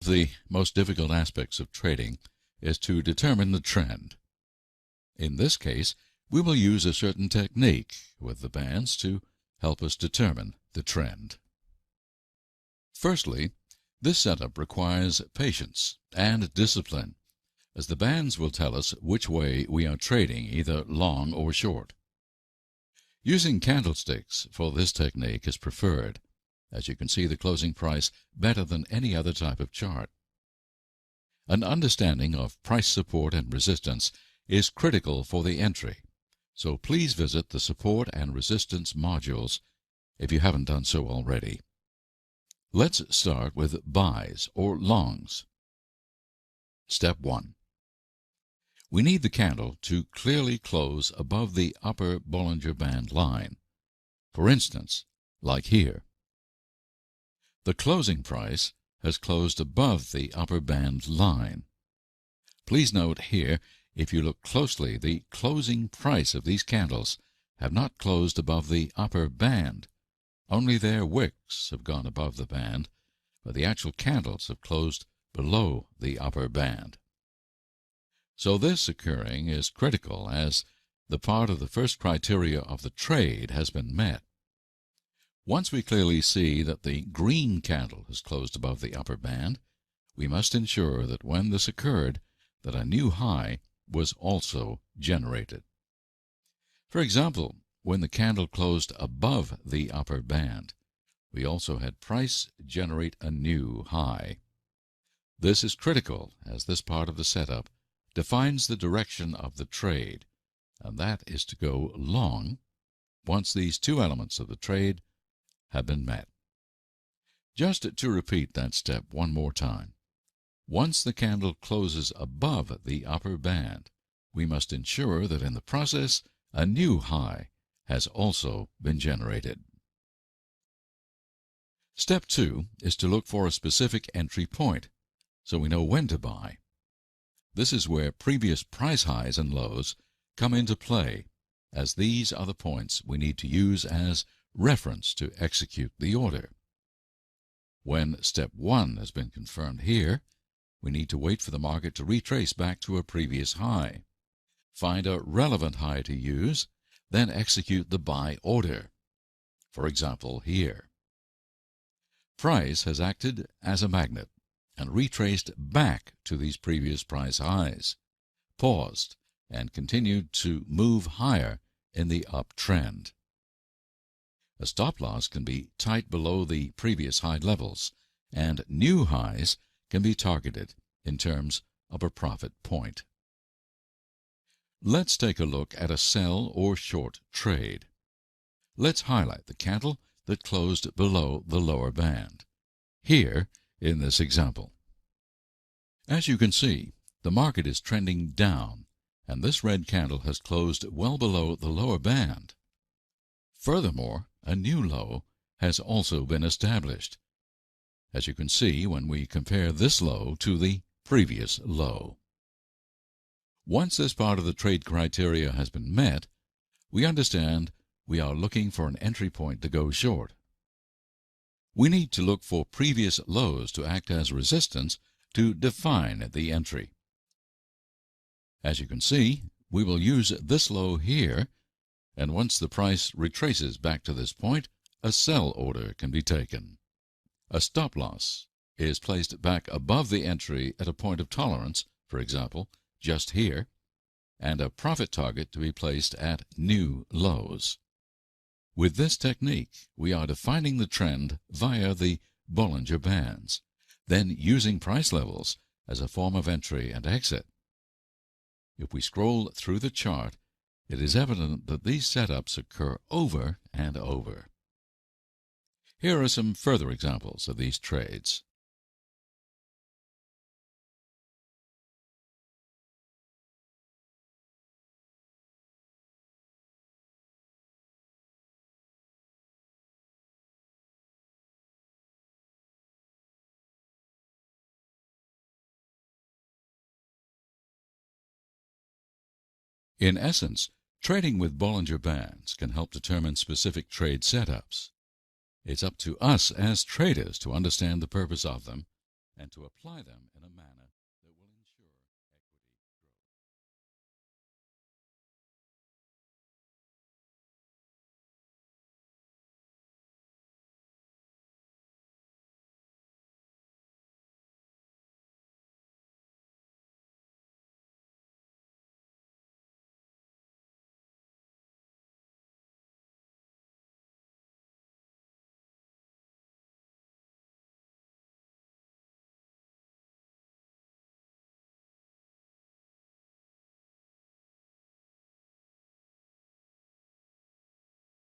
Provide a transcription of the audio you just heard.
The most difficult aspects of trading is to determine the trend. In this case, we will use a certain technique with the bands to help us determine the trend. Firstly, this setup requires patience and discipline, as the bands will tell us which way we are trading, either long or short. Using candlesticks for this technique is preferred, as you can see the closing price better than any other type of chart. An understanding of price support and resistance is critical for the entry, so please visit the support and resistance modules if you haven't done so already. Let's start with buys or longs. Step 1. We need the candle to clearly close above the upper Bollinger Band line, for instance, like here. The closing price has closed above the upper band line. Please note here, if you look closely, the closing price of these candles have not closed above the upper band. Only their wicks have gone above the band, but the actual candles have closed below the upper band. So this occurring is critical, as the part of the first criteria of the trade has been met. Once we clearly see that the green candle has closed above the upper band, we must ensure that when this occurred, that a new high was also generated. For example, when the candle closed above the upper band, we also had price generate a new high. This is critical, as this part of the setup defines the direction of the trade, and that is to go long once these two elements of the trade have been met. Just to repeat that step one more time. Once the candle closes above the upper band, we must ensure that in the process a new high has also been generated. Step 2 is to look for a specific entry point, so we know when to buy. This is where previous price highs and lows come into play, as these are the points we need to use as reference to execute the order. When step 1 has been confirmed here, we need to wait for the market to retrace back to a previous high. Find a relevant high to use, then execute the buy order. For example, here. Price has acted as a magnet and retraced back to these previous price highs, paused, and continued to move higher in the uptrend. A stop loss can be tight below the previous high levels, and new highs can be targeted in terms of a profit point. Let's take a look at a sell or short trade. Let's highlight the candle that closed below the lower band, here in this example. As you can see, the market is trending down, and this red candle has closed well below the lower band. Furthermore, a new low has also been established, as you can see when we compare this low to the previous low. Once this part of the trade criteria has been met, we understand we are looking for an entry point to go short. We need to look for previous lows to act as resistance to define the entry. As you can see, we will use this low here, and once the price retraces back to this point, a sell order can be taken. A stop loss is placed back above the entry at a point of tolerance, for example, just here, and a profit target to be placed at new lows. With this technique, we are defining the trend via the Bollinger Bands, then using price levels as a form of entry and exit. If we scroll through the chart, it is evident that these setups occur over and over. Here are some further examples of these trades. In essence, trading with Bollinger Bands can help determine specific trade setups. It's up to us as traders to understand the purpose of them and to apply them in a manner that will